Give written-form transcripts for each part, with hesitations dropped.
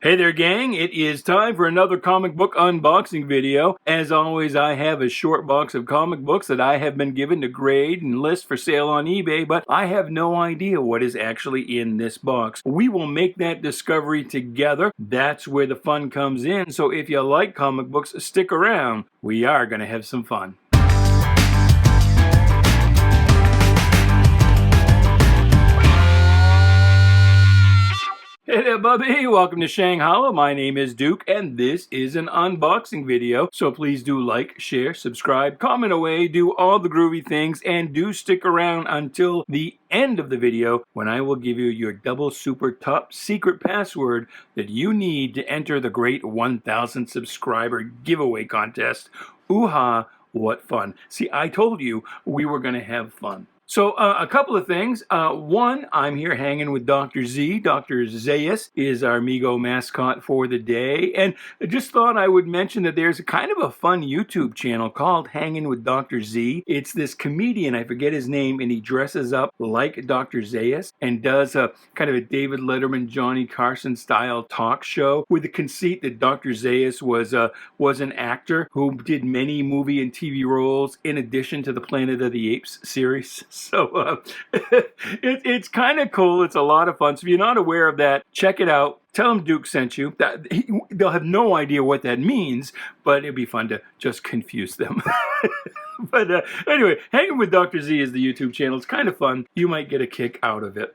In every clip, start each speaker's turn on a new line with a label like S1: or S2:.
S1: Hey there, gang. It is time for another comic book unboxing video. As always, I have a short box of comic books that I have been given to grade and list for sale on eBay, but I have no idea what is actually in this box. We will make that discovery together. That's where the fun comes in. So if you like comic books, stick around. We are going to have some fun. Hey there, Bubby. Welcome to Shanghalla. My name is Duke, and this is an unboxing video. So please do like, share, subscribe, comment away, do all the groovy things, and do stick around until the end of the video when I will give you your double super top secret password that you need to enter the great 1,000 subscriber giveaway contest. Ooh-ha, what fun. See, I told you we were going to have fun. So a couple of things. One, I'm here hanging with Dr. Z. Dr. Zayas is our Mego mascot for the day. And I just thought I would mention that there's a kind of a fun YouTube channel called Hanging with Dr. Z. It's this comedian, I forget his name, and he dresses up like Dr. Zayas and does a kind of a David Letterman, Johnny Carson style talk show with the conceit that Dr. Zayas was an actor who did many movie and TV roles in addition to the Planet of the Apes series. So it's kind of cool. It's a lot of fun. So if you're not aware of that, check it out. Tell them Duke sent you. They'll have no idea what that means, but it'd be fun to just confuse them. But anyway, Hanging with Dr. Z is the YouTube channel. It's kind of fun. You might get a kick out of it.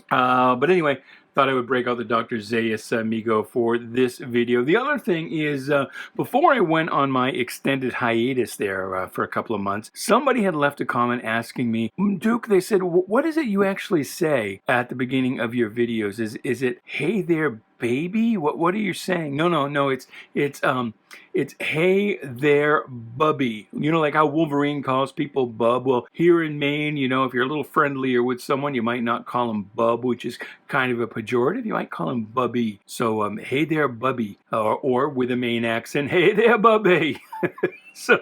S1: But anyway, thought I would break out the Dr. Zayas Mego for this video. The other thing is, before I went on my extended hiatus there for a couple of months, somebody had left a comment asking me, Duke, they said, what is it you actually say at the beginning of your videos? Is it, hey there, baby? What are you saying? No, it's hey there, bubby. You know, like how Wolverine calls people bub. Well, here in Maine, you know, if you're a little friendlier with someone, you might not call them bub, which is kind of a pejorative. You might call him bubby. So, hey there, bubby. Or with a Maine accent, hey there, bubby. So,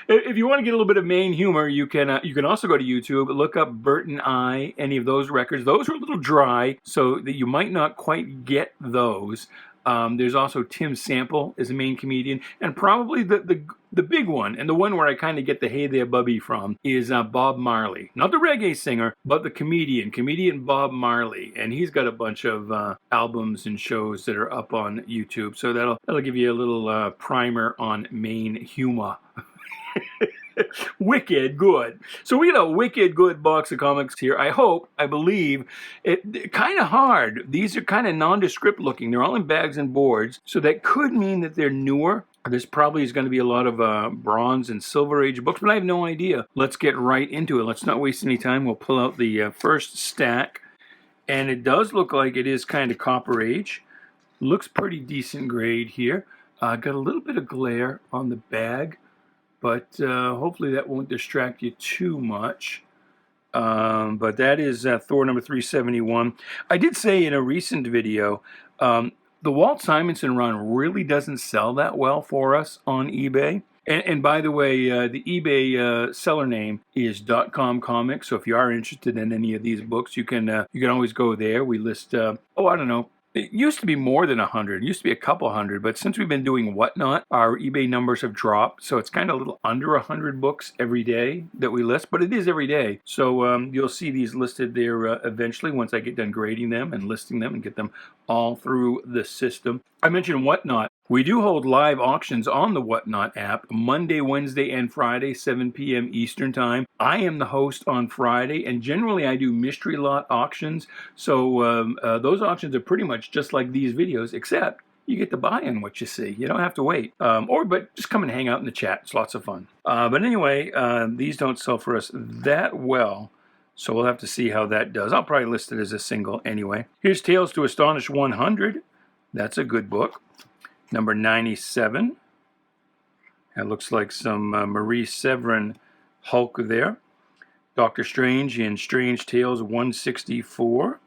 S1: if you want to get a little bit of Maine humor, you can also go to YouTube, look up Bert and I, any of those records. Those are a little dry, so that you might not quite get those. There's also Tim Sample as a main comedian, and probably the big one, and the one where I kind of get the hey there bubby from, is Bob Marley. Not the reggae singer, but the comedian Bob Marley. And he's got a bunch of albums and shows that are up on YouTube. So that'll give you a little primer on Maine humor. Wicked good. So we got a wicked good box of comics here. I believe it kind of hard. These are kind of nondescript looking. They're all in bags and boards. So that could mean that they're newer. There's probably is going to be a lot of Bronze and Silver Age books, but I have no idea. Let's get right into it. Let's not waste any time. We'll pull out the first stack. And it does look like it is kind of Copper Age. Looks pretty decent grade here. Got a little bit of glare on the bag, but hopefully that won't distract you too much. But that is Thor number 371. I did say in a recent video, the Walt Simonson run really doesn't sell that well for us on eBay. And by the way, the eBay seller name is .com Comics. So if you are interested in any of these books, you can always go there. We list, I don't know. It used to be more than 100. It used to be a couple hundred, but since we've been doing Whatnot, our eBay numbers have dropped. So it's kind of a little under 100 books every day that we list, but it is every day. So you'll see these listed there eventually once I get done grading them and listing them and get them all through the system. I mentioned Whatnot. We do hold live auctions on the Whatnot app Monday, Wednesday, and Friday, 7 p.m. Eastern Time. I am the host on Friday, and generally I do mystery lot auctions. So those auctions are pretty much just like these videos, except you get to buy in what you see. You don't have to wait. But just come and hang out in the chat. It's lots of fun. But anyway, these don't sell for us that well. So we'll have to see how that does. I'll probably list it as a single anyway. Here's Tales to Astonish 100. That's a good book. Number 97. That looks like some Marie Severin Hulk there. Doctor Strange in Strange Tales 164.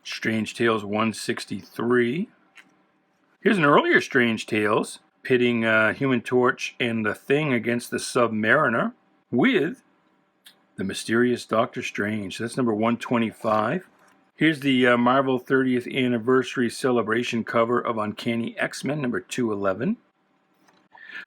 S1: Strange Tales 163. Here's an earlier Strange Tales pitting Human Torch and the Thing against the Submariner with the mysterious Doctor Strange. That's number 125. Here's the Marvel 30th Anniversary Celebration cover of Uncanny X-Men number 211.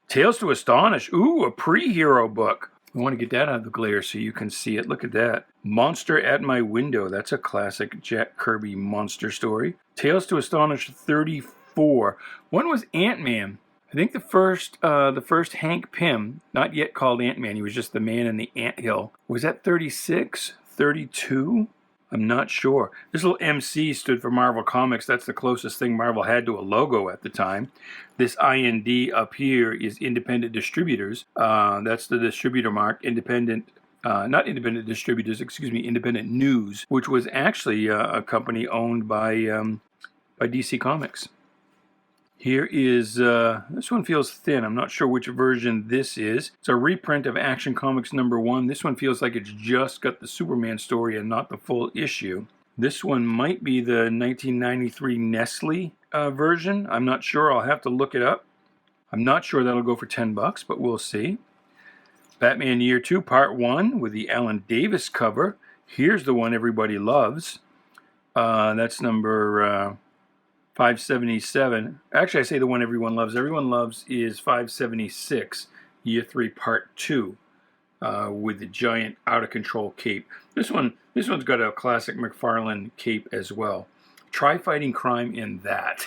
S1: Tales to Astonish. Ooh, a pre-hero book. I want to get that out of the glare so you can see it. Look at that. Monster at My Window. That's a classic Jack Kirby monster story. Tales to Astonish 34. One was Ant-Man. I think the first Hank Pym, not yet called Ant-Man, he was just the man in the anthill. Was that 36? 32? I'm not sure. This little MC stood for Marvel Comics. That's the closest thing Marvel had to a logo at the time. This IND up here is Independent Distributors. That's the distributor mark. Not Independent Distributors, excuse me, Independent News, which was actually a company owned by DC Comics. Here is, this one feels thin. I'm not sure which version this is. It's a reprint of Action Comics number 1. This one feels like it's just got the Superman story and not the full issue. This one might be the 1993 Nestle version. I'm not sure. I'll have to look it up. I'm not sure that'll go for $10, but we'll see. Batman Year 2 Part 1 with the Alan Davis cover. Here's the one everybody loves. That's number 577. Actually, I say the one everyone loves. Everyone loves is 576, Year 3, Part 2, with the giant out-of-control cape. This one's got a classic McFarlane cape as well. Try fighting crime in that.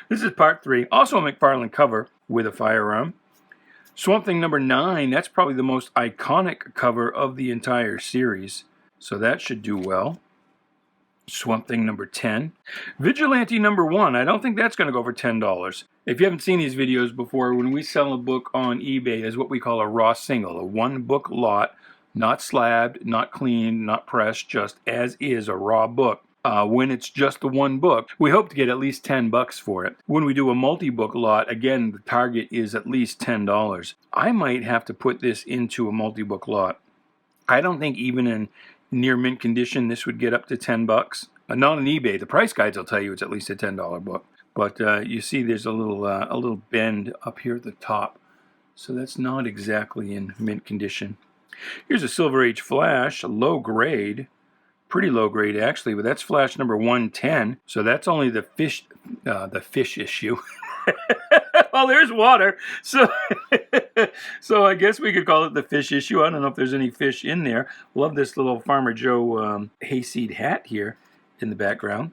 S1: This is Part 3. Also a McFarlane cover with a firearm. Swamp Thing number 9. That's probably the most iconic cover of the entire series. So that should do well. Swamp Thing number 10. Vigilante number 1. I don't think that's going to go for $10. If you haven't seen these videos before, when we sell a book on eBay as what we call a raw single, a one-book lot, not slabbed, not cleaned, not pressed, just as is, a raw book. When it's just the one book, we hope to get at least $10 for it. When we do a multi-book lot, again, the target is at least $10. I might have to put this into a multi-book lot. I don't think even in near mint condition this would get up to $10. Not on eBay. The price guides will tell you it's at least a $10 book. But you see there's a little bend up here at the top. So that's not exactly in mint condition. Here's a Silver Age Flash, low grade. Pretty low grade actually, but that's Flash number 110. So that's only the fish issue. Well, there's water. So I guess we could call it the fish issue. I don't know if there's any fish in there. Love this little Farmer Joe hayseed hat here in the background.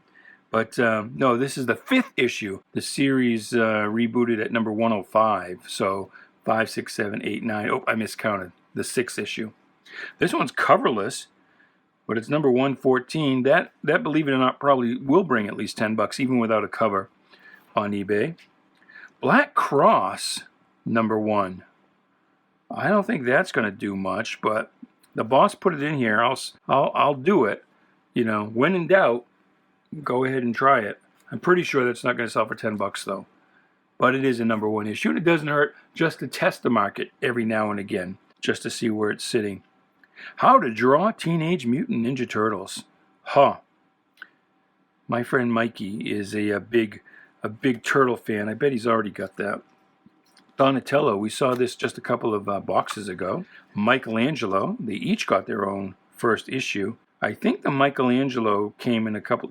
S1: But no, this is the 5th issue. The series rebooted at number 105. So 5, 6, 7, 8, 9. Oh, I miscounted. The 6th issue. This one's coverless, but it's number 114. That, believe it or not, probably will bring at least $10 even without a cover on eBay. Black Cross, number 1. I don't think that's going to do much, but the boss put it in here. I'll do it. You know, when in doubt, go ahead and try it. I'm pretty sure that's not going to sell for $10 though. But it is a number 1 issue, and it doesn't hurt just to test the market every now and again, just to see where it's sitting. How to Draw Teenage Mutant Ninja Turtles. Huh. My friend Mikey is a big turtle fan. I bet he's already got that. Donatello, we saw this just a couple of boxes ago. Michelangelo, they each got their own first issue. I think the Michelangelo came in a couple,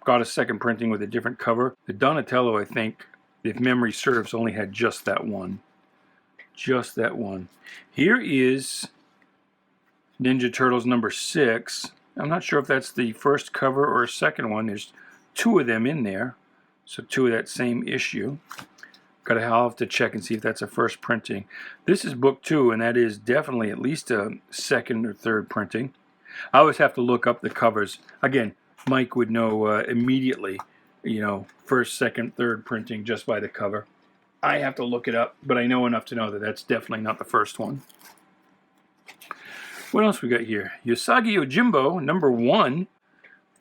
S1: got a second printing with a different cover. The Donatello, I think, if memory serves, only had just that one. Just that one. Here is Ninja Turtles number 6. I'm not sure if that's the first cover or a second one. There's 2 of them in there. So 2 of that same issue. I'll have to check and see if that's a first printing. This is book 2, and that is definitely at least a second or third printing. I always have to look up the covers. Again, Mike would know immediately, first, second, third printing just by the cover. I have to look it up, but I know enough to know that that's definitely not the first one. What else we got here? Usagi Yojimbo, number 1.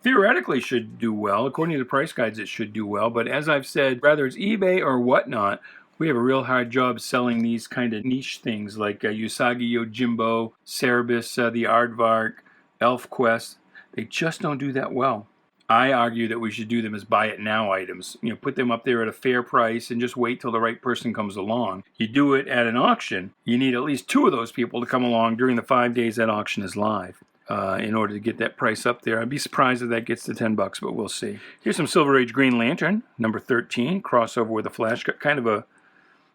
S1: Theoretically should do well. According to the price guides, it should do well. But as I've said, whether it's eBay or whatnot, we have a real hard job selling these kind of niche things like Usagi Yojimbo, Cerebus, the Aardvark, Elf Quest. They just don't do that well. I argue that we should do them as buy it now items. Put them up there at a fair price and just wait till the right person comes along. You do it at an auction, you need at least 2 of those people to come along during the 5 days that auction is live. in order to get that price up there. I'd be surprised if that gets to $10, but we'll see. Here's some Silver Age Green Lantern, number 13, crossover with a Flash. Got kind of a,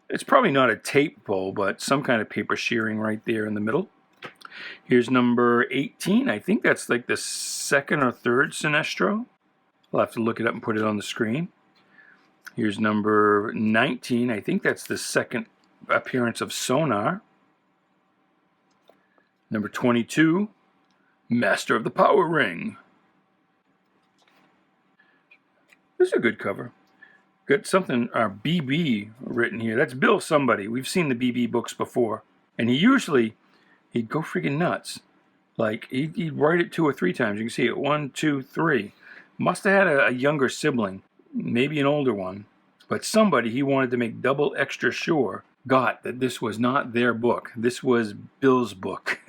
S1: it's probably not a tape pull, but some kind of paper shearing right there in the middle. Here's number 18. I think that's like the second or third Sinestro. I'll have to look it up and put it on the screen. Here's number 19. I think that's the second appearance of Sonar. Number 22. Master of the Power Ring. This is a good cover. Got something, BB written here. That's Bill somebody. We've seen the BB books before. And he'd go freaking nuts. Like, he'd write it 2 or 3 times. You can see it, 1, 2, 3. Must have had a younger sibling. Maybe an older one. But somebody he wanted to make double extra sure got that this was not their book. This was Bill's book.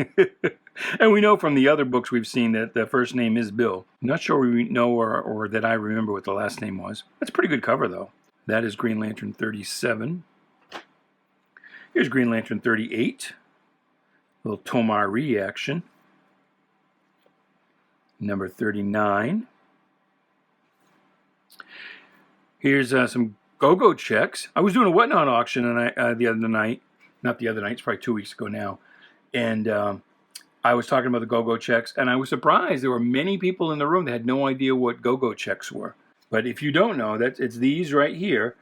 S1: And we know from the other books we've seen that the first name is Bill. Not sure we know or that I remember what the last name was. That's a pretty good cover, though. That is Green Lantern 37. Here's Green Lantern 38. Little Tomar reaction. Number 39. Here's some go-go checks. I was doing a Whatnot auction the other night. Not the other night, it's probably 2 weeks ago now. And I was talking about the go-go checks, and I was surprised there were many people in the room that had no idea what go-go checks were. But if you don't know, it's these right here.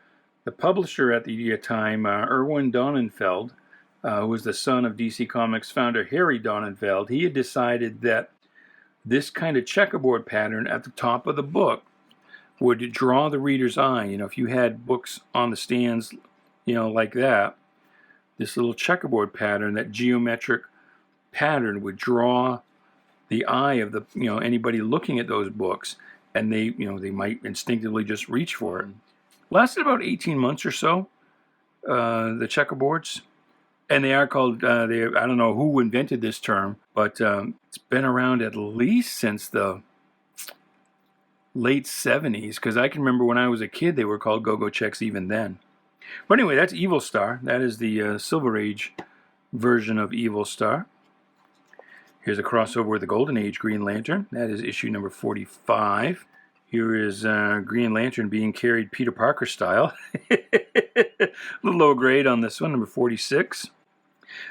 S1: The publisher at the time, Erwin Donenfeld, who was the son of DC Comics founder Harry Donenfeld, he had decided that this kind of checkerboard pattern at the top of the book would draw the reader's eye. You know, if you had books on the stands, you know, like that, this little checkerboard pattern, that geometric pattern would draw the eye of the, you know, anybody looking at those books, and they, you know, they might instinctively just reach for it. Lasted about 18 months or so, the checkerboards, and they are called, I don't know who invented this term, but it's been around at least since the late 70s, because I can remember when I was a kid they were called go-go checks even then. But anyway, that's Evil Star. That is the Silver Age version of Evil Star. Here's a crossover with the Golden Age Green Lantern. That is issue number 45. Here is Green Lantern being carried Peter Parker style. A little low grade on this one, number 46.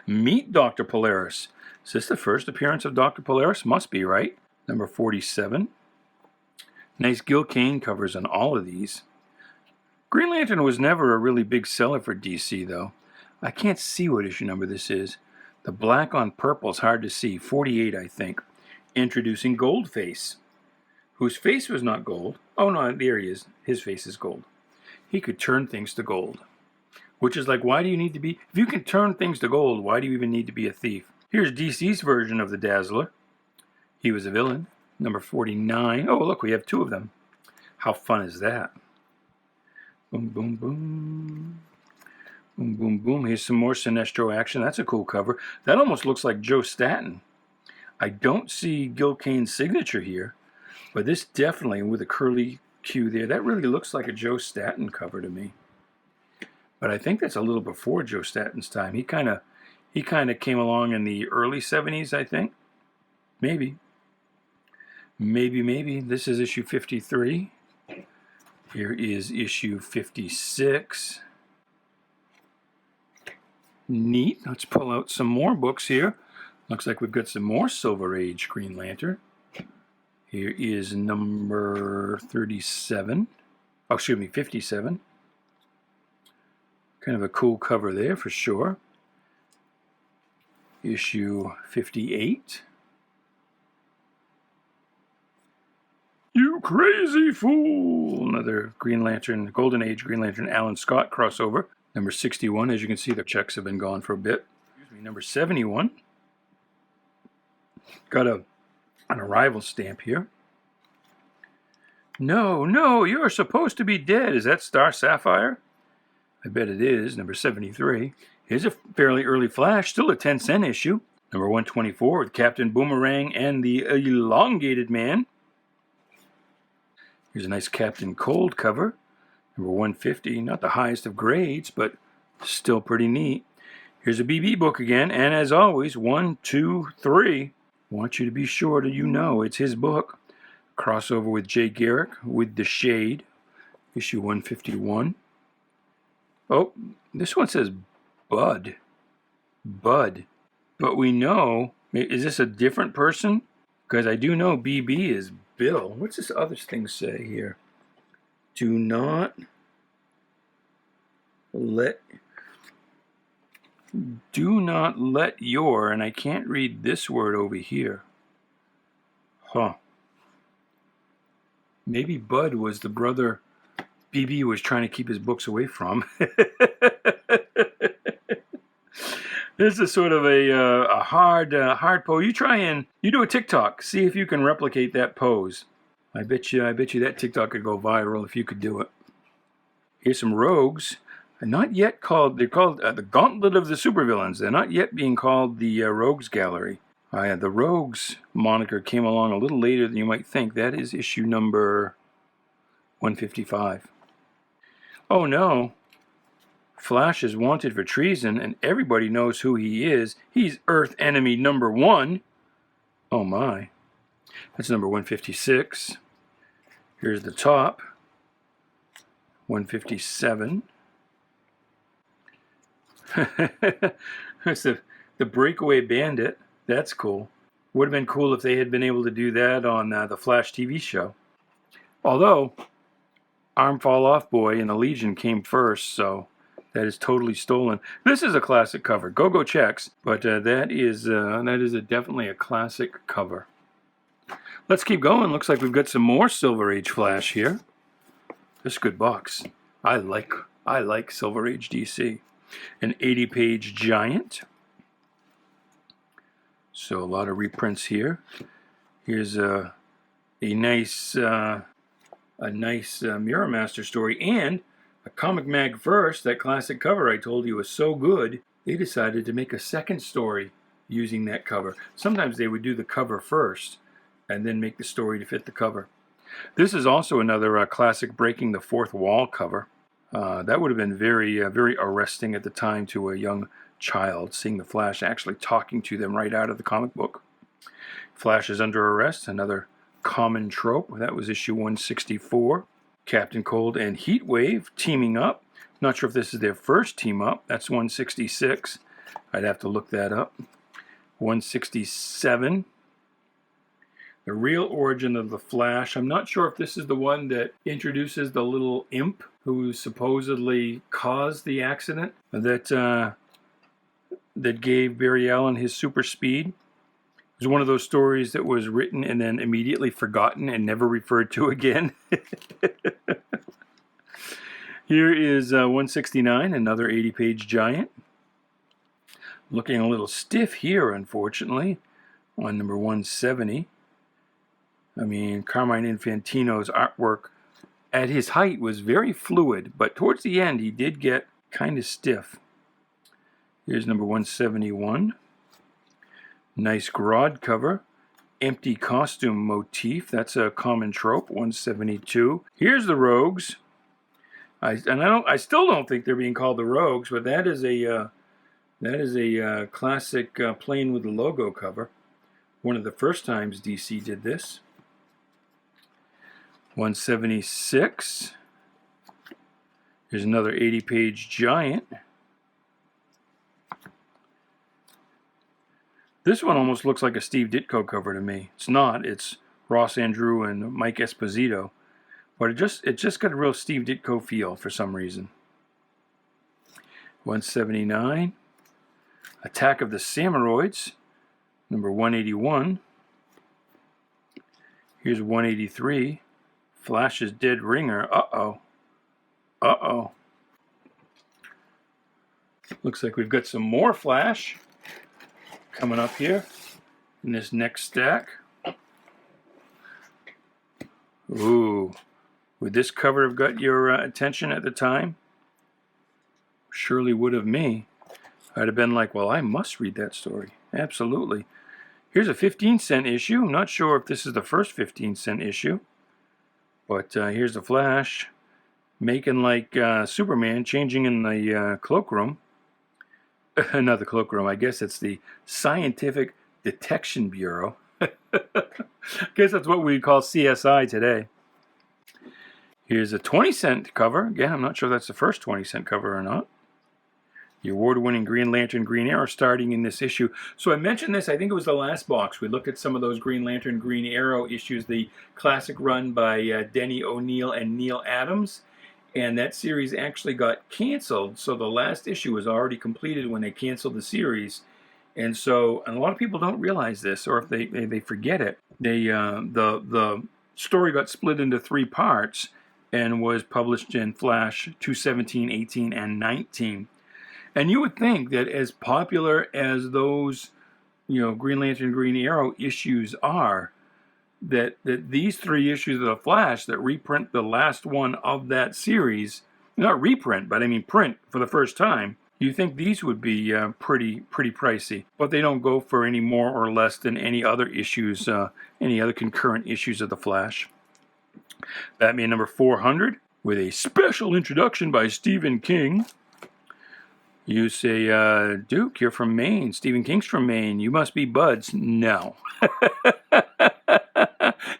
S1: Meet Dr. Polaris. Is this the first appearance of Dr. Polaris? Must be, right? Number 47. Nice Gil Kane covers on all of these. Green Lantern was never a really big seller for DC, though. I can't see what issue number this is. The black on purple is hard to see. 48, I think. Introducing Goldface, whose face was not gold. Oh, no, there he is. His face is gold. He could turn things to gold. Which is like, why do you need to be... If you can turn things to gold, why do you even need to be a thief? Here's DC's version of the Dazzler. He was a villain. Number 49. Oh, look, we have 2 of them. How fun is that? Boom, boom, boom. Boom, boom, boom. Here's some more Sinestro action. That's a cool cover. That almost looks like Joe Staton. I don't see Gil Kane's signature here, but this definitely, with a curly Q there, that really looks like a Joe Staton cover to me. But I think that's a little before Joe Staton's time. He kind of came along in the early 70s, I think. Maybe. Maybe. This is issue 53. Here is issue 56. Neat. Let's pull out some more books here. Looks like we've got some more Silver Age Green Lantern. Here is number 37. Oh, excuse me, 57. Kind of a cool cover there for sure. Issue 58. You crazy fool! Another Green Lantern, Golden Age Green Lantern Alan Scott crossover. Number 61, as you can see, the checks have been gone for a bit. Number 71. Got an arrival stamp here. No, you're supposed to be dead. Is that Star Sapphire? I bet it is. Number 73. Here's a fairly early Flash, still a 10-cent issue. Number 124 with Captain Boomerang and the Elongated Man. Here's a nice Captain Cold cover. Number 150, not the highest of grades, but still pretty neat. Here's a BB book again, and as always, 1, 2, 3. Want you to be sure that you know it's his book. Crossover with Jay Garrick with The Shade, issue 151. Oh, this one says Bud. Bud. But we know, is this a different person? Because I do know BB is Bill. What's this other thing say here? Do not let your, and I can't read this word over here. Huh. Maybe Bud was the brother BB was trying to keep his books away from. This is sort of a hard pose. You do a TikTok. See if you can replicate that pose. I bet you that TikTok could go viral if you could do it. Here's some rogues. Not yet called. They're called the Gauntlet of the Supervillains. They're not yet being called the Rogues Gallery. The Rogues moniker came along a little later than you might think. That is issue number 155. Oh no. Flash is wanted for treason, and everybody knows who he is. He's Earth Enemy number 1. Oh my. That's number 156. Here's the top. 157. That's the Breakaway Bandit. That's cool. Would have been cool if they had been able to do that on the Flash TV show. Although, Arm Fall Off Boy and the Legion came first, so that is totally stolen. This is a classic cover. Go checks, but that is definitely a classic cover. Let's keep going. Looks like we've got some more Silver Age Flash here. This is a good box. I like Silver Age DC. An 80-page giant. So a lot of reprints here. Here's a nice Mirror Master story and a Comic Mag first. That classic cover I told you was so good, they decided to make a second story using that cover. Sometimes they would do the cover first and then make the story to fit the cover. This is also another classic breaking the fourth wall cover. That would have been very arresting at the time to a young child, seeing the Flash actually talking to them right out of the comic book. Flash is under arrest, another common trope. That was issue 164. Captain Cold and Heatwave teaming up. Not sure if this is their first team up. That's 166. I'd have to look that up. 167. The real origin of the Flash. I'm not sure if this is the one that introduces the little imp who supposedly caused the accident that gave Barry Allen his super speed. It was one of those stories that was written and then immediately forgotten and never referred to again. Here is 169, another 80-page giant. Looking a little stiff here, unfortunately, on number 170. I mean, Carmine Infantino's artwork at his height was very fluid, but towards the end he did get kind of stiff. Here's number 171. Nice Grodd cover. Empty costume motif. That's a common trope. 172. Here's the Rogues. I still don't think they're being called the Rogues, but that is a classic plain with the logo cover. One of the first times DC did this. 176. Here's another 80-page giant. This one almost looks like a Steve Ditko cover to me. It's not. It's Ross Andrew and Mike Esposito. But it just got a real Steve Ditko feel for some reason. 179. Attack of the Samuroids. Number 181. Here's 183. Flash's Dead Ringer. Uh-oh. Uh-oh. Looks like we've got some more Flash coming up here in this next stack. Ooh. Would this cover have got your attention at the time? Surely would have me. I'd have been like, well, I must read that story. Absolutely. Here's a 15-cent issue. I'm not sure if this is the first 15-cent issue. But here's the Flash making like Superman, changing in the cloakroom. Not the cloakroom. I guess it's the scientific Detection Bureau. Guess that's what we call CSI today. Here's a 20-cent cover. Again, I'm not sure if that's the first 20-cent cover or not. The award-winning Green Lantern, Green Arrow starting in this issue. So I mentioned this, I think it was the last box. We looked at some of those Green Lantern, Green Arrow issues, the classic run by Denny O'Neil and Neil Adams. And that series actually got canceled. So the last issue was already completed when they canceled the series. And so, and a lot of people don't realize this, or if they forget it, the story got split into 3 parts and was published in Flash 217, 18, and 19. And you would think that as popular as those, Green Lantern, Green Arrow issues are, that these 3 issues of the Flash that reprint the last one of that series, not reprint, but I mean print for the first time, you think these would be pretty pricey. But they don't go for any more or less than any other issues, any other concurrent issues of the Flash. Batman number 400 with a special introduction by Stephen King. You say, Duke, you're from Maine. Stephen King's from Maine. You must be buds. No.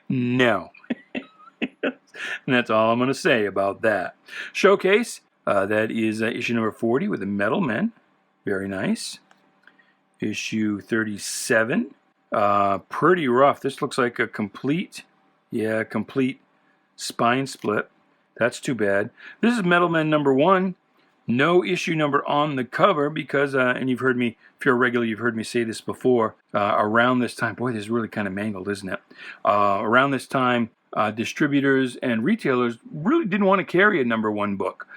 S1: No. And that's all I'm going to say about that. Showcase, that is issue number 40 with the Metal Men. Very nice. Issue 37. Pretty rough. This looks like a complete spine split. That's too bad. This is Metal Men number 1. No issue number on the cover because, and you've heard me, if you're a regular, you've heard me say this before, around this time, boy, this is really kind of mangled, isn't it? Around this time, distributors and retailers really didn't want to carry a number 1 book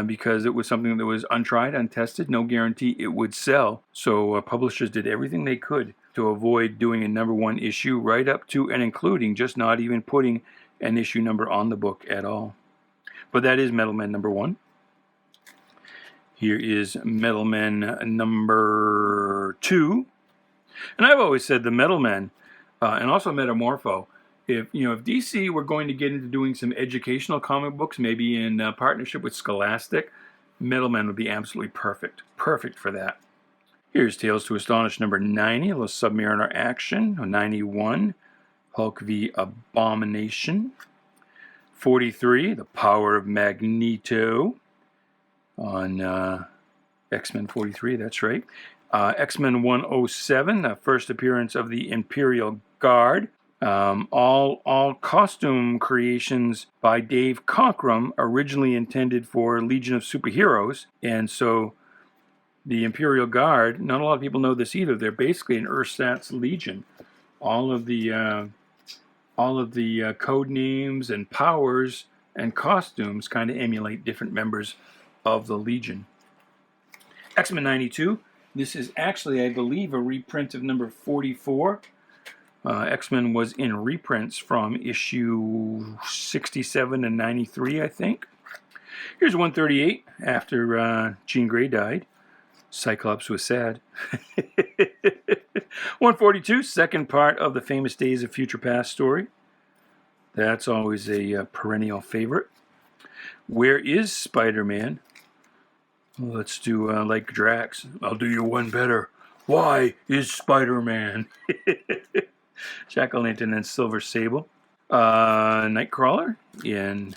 S1: because it was something that was untried, untested, no guarantee it would sell. So publishers did everything they could to avoid doing a number 1 issue right up to and including just not even putting an issue number on the book at all. But that is Metal Men number 1. Here is Metal Men number 2. And I've always said the Metal Men, and also Metamorpho, if DC were going to get into doing some educational comic books, maybe in partnership with Scholastic, Metal Men would be absolutely perfect. Perfect for that. Here's Tales to Astonish number 90, a little Submariner action. 91, Hulk v. Abomination. 43, The Power of Magneto. On X-Men 43, that's right. X-Men 107, the first appearance of the Imperial Guard. All costume creations by Dave Cockrum, originally intended for Legion of Superheroes. And so the Imperial Guard, not a lot of people know this either, they're basically an ersatz Legion. All of the code names and powers and costumes kind of emulate different members of the Legion. X-Men 92. This is actually, I believe, a reprint of number 44. X-Men was in reprints from issue 67 and 93, I think. Here's 138 after Jean Grey died. Cyclops was sad. 142, second part of the famous Days of Future Past story. That's always a perennial favorite. Where is Spider-Man? Let's do like Drax. I'll do you one better. Why is Spider-Man? Jack-o'-lantern and Silver Sable. Nightcrawler in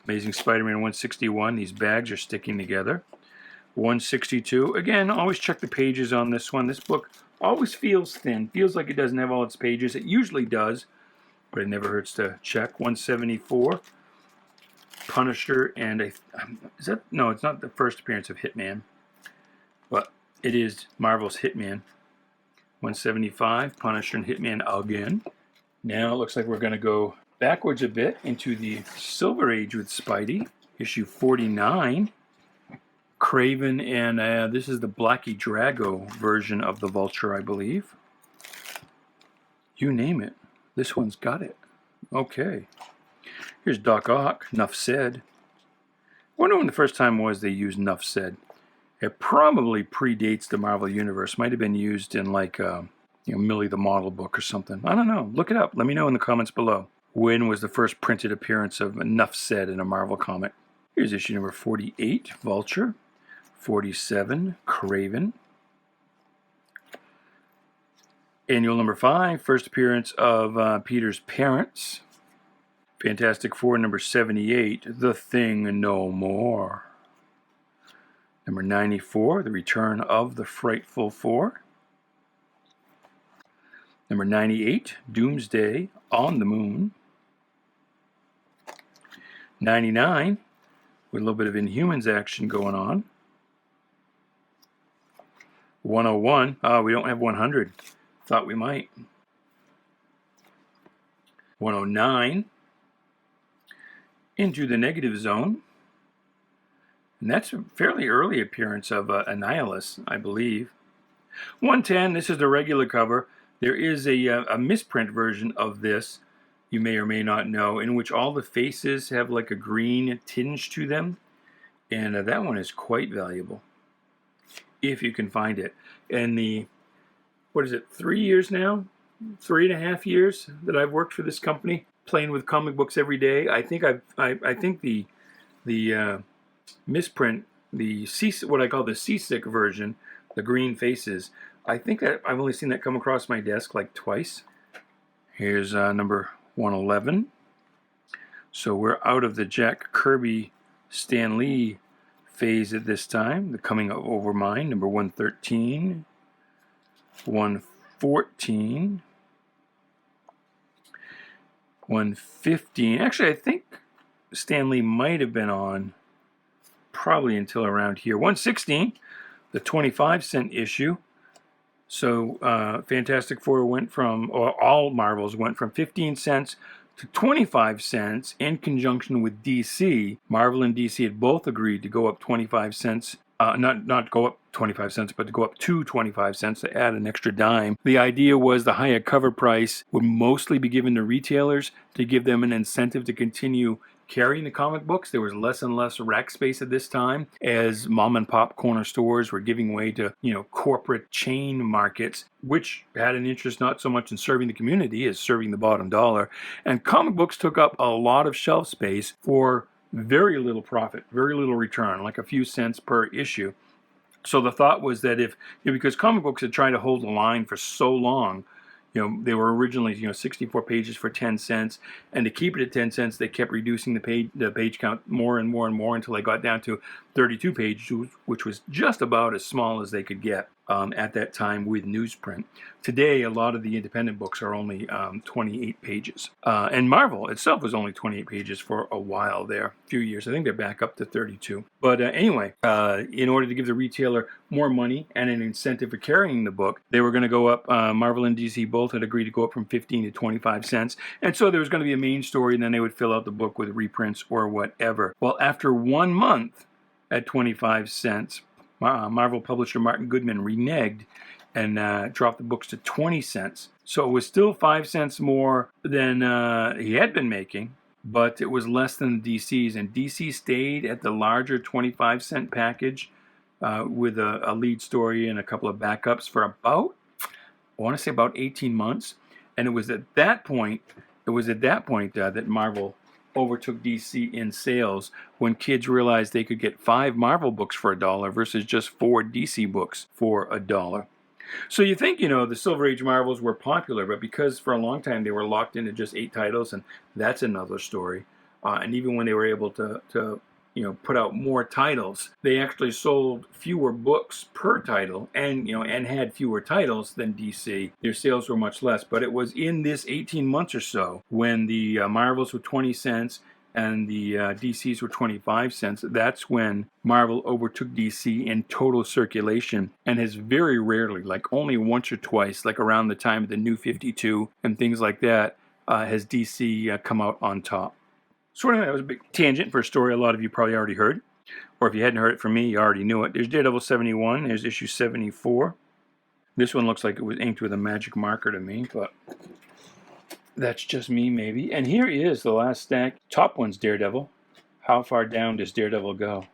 S1: Amazing Spider-Man 161. These bags are sticking together. 162. Again, always check the pages on this one. This book always feels thin. Feels like it doesn't have all its pages. It usually does, but it never hurts to check. 174. Punisher and no, it's not the first appearance of Hitman, but it is Marvel's Hitman. 175, Punisher and Hitman again. Now it looks like we're going to go backwards a bit into the Silver Age with Spidey, issue 49. Craven and this is the Blackie Drago version of the Vulture, I believe. You name it, this one's got it. Okay. Here's Doc Ock, Nuff Said. I wonder when the first time was they used Nuff Said. It probably predates the Marvel Universe. Might have been used in like, Millie the Model book or something. I don't know. Look it up. Let me know in the comments below. When was the first printed appearance of Nuff Said in a Marvel comic? Here's issue number 48, Vulture. 47, Craven. Annual number 5, first appearance of Peter's parents. Fantastic Four number 78, The Thing No More. Number 94, The Return of the Frightful Four. Number 98, Doomsday on the Moon. 99, with a little bit of Inhumans action going on. 101, we don't have 100. Thought we might. 109, Into the Negative Zone. And that's a fairly early appearance of Annihilus, I believe. 110, this is the regular cover. There is a misprint version of this, you may or may not know, in which all the faces have like a green tinge to them. And that one is quite valuable, if you can find it. And the, what is it, 3 years now? 3.5 years that I've worked for this company, playing with comic books every day. I think I think the misprint, what I call the seasick version, the green faces, I think that I've only seen that come across my desk like twice. Here's number 111. So we're out of the Jack Kirby Stan Lee phase at this time. The Coming Over Mine, number 113. 114. 115. Actually, I think Stan Lee might have been on probably until around here. 116, the 25-cent issue. So Fantastic Four went from, or all Marvels went from 15 cents to 25 cents in conjunction with DC. Marvel and DC had both agreed to go up 25 cents. Not go up 25 cents, but to go up to 25 cents to add an extra dime. The idea was the higher cover price would mostly be given to retailers to give them an incentive to continue carrying the comic books. There was less and less rack space at this time as mom and pop corner stores were giving way to, corporate chain markets, which had an interest not so much in serving the community as serving the bottom dollar. And comic books took up a lot of shelf space for very little profit, very little return, like a few cents per issue. So the thought was that because comic books had tried to hold the line for so long, they were originally 64 pages for 10 cents, and to keep it at 10 cents, they kept reducing the page count more and more and more until they got down to 32 pages, which was just about as small as they could get at that time with newsprint. Today, a lot of the independent books are only 28 pages, and Marvel itself was only 28 pages for a while there, a few years. I think they're back up to 32. But anyway, in order to give the retailer more money and an incentive for carrying the book, they were going to go up. Marvel and DC both had agreed to go up from 15 to 25 cents. And so there was going to be a main story, and then they would fill out the book with reprints or whatever. Well, after 1 month at 25 cents, Marvel publisher Martin Goodman reneged and dropped the books to 20 cents. So it was still 5 cents more than he had been making, but it was less than DC's. And DC stayed at the larger 25-cent package with a lead story and a couple of backups for about 18 months. And it was at that point that Marvel overtook DC in sales, when kids realized they could get 5 Marvel books for $1 versus just 4 DC books for $1. So you think, the Silver Age Marvels were popular, but because for a long time they were locked into just 8 titles, and that's another story. And even when they were able to put out more titles, they actually sold fewer books per title, and had fewer titles than DC. Their sales were much less, but it was in this 18 months or so when the Marvels were 20 cents and the DCs were 25 cents. That's when Marvel overtook DC in total circulation, and has very rarely, like only once or twice, like around the time of the New 52 and things like that, has DC come out on top. So anyway, that was a big tangent for a story a lot of you probably already heard. Or if you hadn't heard it from me, you already knew it. There's Daredevil 71. There's issue 74. This one looks like it was inked with a magic marker to me, but that's just me maybe. And here is the last stack. Top one's Daredevil. How far down does Daredevil go?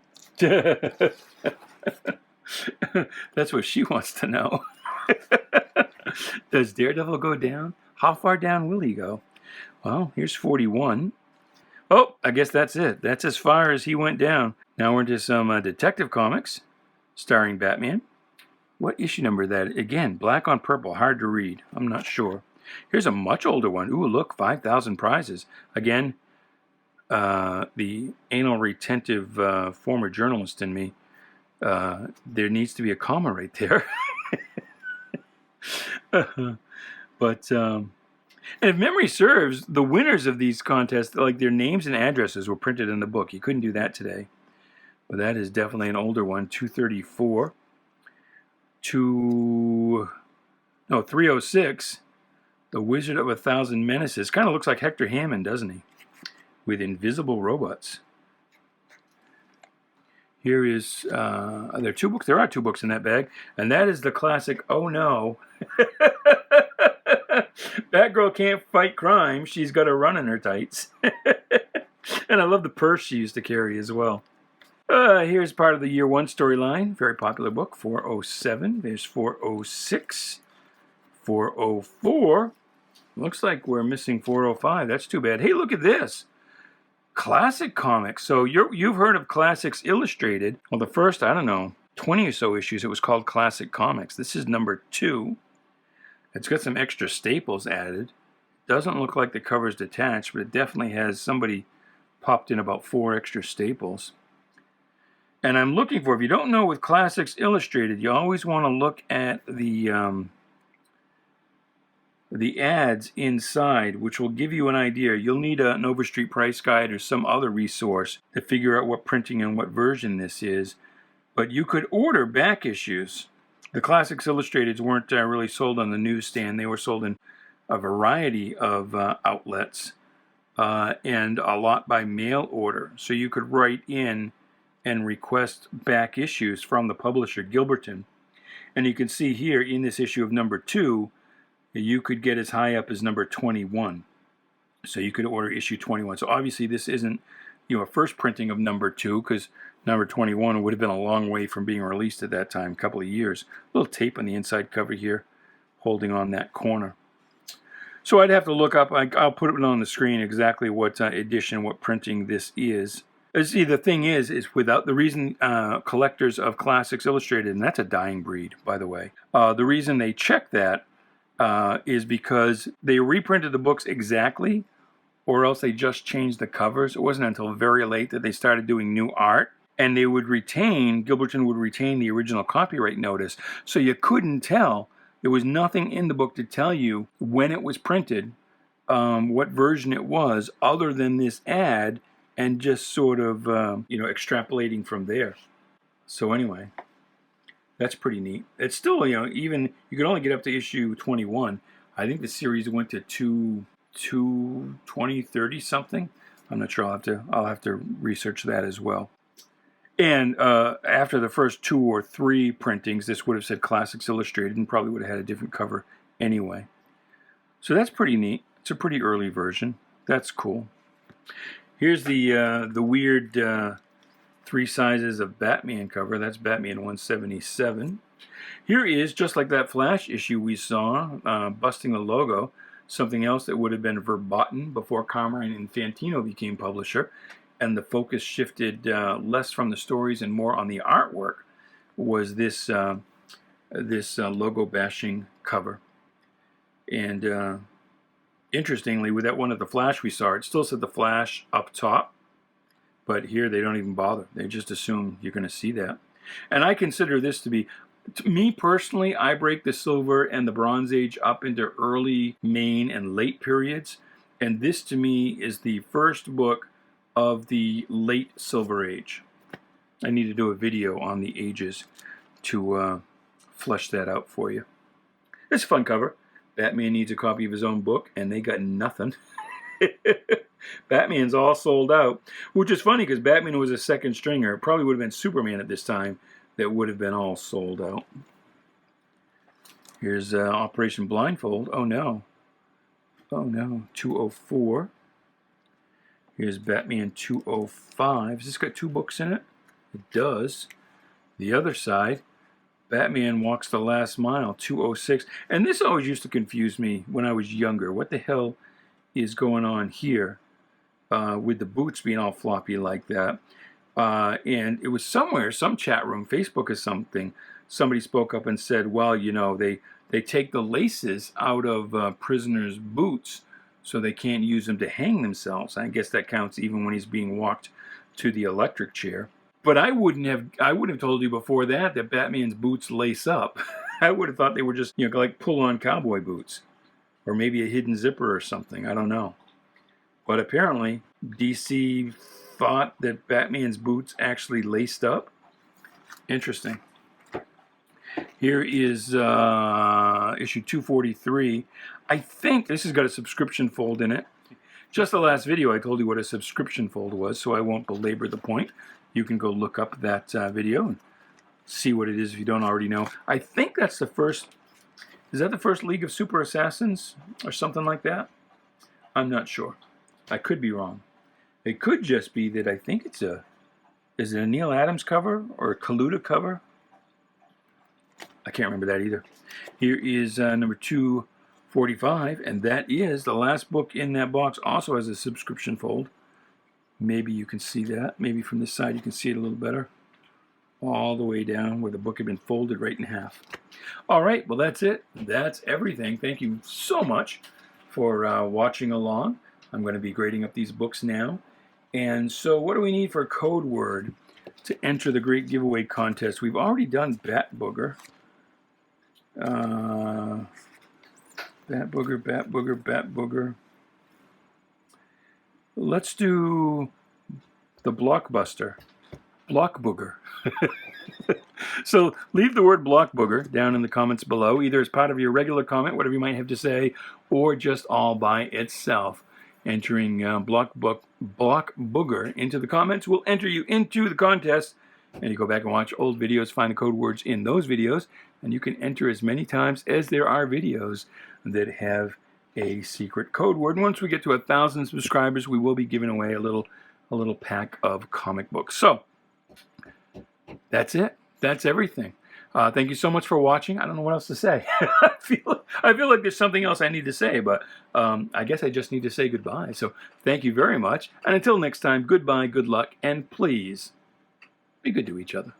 S1: That's what she wants to know. Does Daredevil go down? How far down will he go? Well, here's 41. Oh, I guess that's it. That's as far as he went down. Now we're into some Detective Comics, starring Batman. What issue number is that? Again, black on purple, hard to read. I'm not sure. Here's a much older one. Ooh, look, 5,000 prizes. Again, the anal retentive former journalist in me, there needs to be a comma right there. But, and if memory serves, the winners of these contests, like their names and addresses were printed in the book. You couldn't do that today. But that is definitely an older one, 234. 306. The Wizard of 1,000 Menaces. Kind of looks like Hector Hammond, doesn't he? With invisible robots. Here is, are there 2 books? There are 2 books in that bag. And that is the classic, oh no. Batgirl can't fight crime. She's got a run in her tights. And I love the purse she used to carry as well. Here's part of the Year 1 storyline. Very popular book, 407. There's 406. 404. Looks like we're missing 405. That's too bad. Hey, look at this. Classic Comics. So you've heard of Classics Illustrated. Well, the first, I don't know, 20 or so issues, it was called Classic Comics. This is number 2. It's got some extra staples added. Doesn't look like the cover's detached, but it definitely has somebody popped in about 4 extra staples. And I'm looking for, if you don't know with Classics Illustrated, you always want to look at the ads inside, which will give you an idea. You'll need an Overstreet price guide or some other resource to figure out what printing and what version this is. But you could order back issues. The Classics Illustrateds weren't really sold on the newsstand. They were sold in a variety of outlets and a lot by mail order. So you could write in and request back issues from the publisher, Gilberton. And you can see here in this issue of number 2, you could get as high up as number 21. So you could order issue 21. So obviously this isn't, a first printing of number 2, because number 21 would have been a long way from being released at that time, a couple of years. A little tape on the inside cover here, holding on that corner. So I'd have to look up, I'll put it on the screen exactly what edition, what printing this is. See, the thing is without the reason collectors of Classics Illustrated, and that's a dying breed, by the way, the reason they check that is because they reprinted the books exactly, or else they just changed the covers. It wasn't until very late that they started doing new art, and they would retain, Gilberton would retain the original copyright notice, so you couldn't tell. There was nothing in the book to tell you when it was printed, what version it was, other than this ad, and just sort of, extrapolating from there. So anyway, that's pretty neat. It's still, even, you could only get up to issue 21. I think the series went to 220, 30 something. I'm not sure. I'll have to research that as well. And after the first 2 or 3 printings, this would have said Classics Illustrated and probably would have had a different cover anyway. So that's pretty neat. It's a pretty early version. That's cool. Here's the weird 3 sizes of Batman cover. That's Batman 177. Here is, just like that Flash issue we saw, busting the logo, something else that would have been verboten before Carmine Infantino became publisher, and the focus shifted less from the stories and more on the artwork, was this logo bashing cover. And interestingly, with that one of the Flash we saw, it still said the Flash up top, but here they don't even bother. They just assume you're going to see that. And I consider this to be, to me personally, I break the Silver and the Bronze Age up into early, main, and late periods. And this to me is the first book of the late Silver Age. I need to do a video on the ages to flesh that out for you. It's a fun cover. Batman needs a copy of his own book, and they got nothing. Batman's all sold out, which is funny because Batman was a second stringer. It probably would have been Superman at this time that would have been all sold out. Here's Operation Blindfold. Oh no. Oh no. 204. Here's Batman 205. Has this got 2 books in it? It does. The other side, Batman Walks the Last Mile, 206. And this always used to confuse me when I was younger. What the hell is going on here with the boots being all floppy like that? And it was somewhere, some chat room, Facebook or something, somebody spoke up and said, well, you know, they take the laces out of prisoners' boots so they can't use them to hang themselves. I guess that counts even when he's being walked to the electric chair. But I wouldn't have told you before that Batman's boots lace up. I would have thought they were just, you know, like pull-on cowboy boots. Or maybe a hidden zipper or something. I don't know. But apparently, DC thought that Batman's boots actually laced up. Interesting. Here is issue 243. I think this has got a subscription fold in it. Just the last video I told you what a subscription fold was, so I won't belabor the point. You can go look up that video and see what it is if you don't already know. I think that's the first... Is that the first League of Super Assassins or something like that? I'm not sure. I could be wrong. It could just be that I think it's a... Is it a Neil Adams cover or a Kaluta cover? I can't remember that either. Here is number 245, and that is the last book in that box. Also has a subscription fold. Maybe you can see that. Maybe from this side you can see it a little better. All the way down where the book had been folded right in half. All right, well, that's it. That's everything. Thank you so much for watching along. I'm going to be grading up these books now. And so what do we need for a code word to enter the Great Giveaway Contest? We've already done Bat Booger. Bat Booger, Bat Booger, Bat Booger. Let's do the Blockbuster. Block Booger. So leave the word Block Booger down in the comments below, either as part of your regular comment, whatever you might have to say, or just all by itself. Entering Block Booger into the comments will enter you into the contest. And you go back and watch old videos, find the code words in those videos, and you can enter as many times as there are videos that have a secret code word. And once we get to 1,000 subscribers, we will be giving away a little pack of comic books. So that's it. That's everything. Thank you so much for watching. I don't know what else to say. I feel like there's something else I need to say, but I guess I just need to say goodbye. So thank you very much. And until next time, goodbye, good luck, and please be good to each other.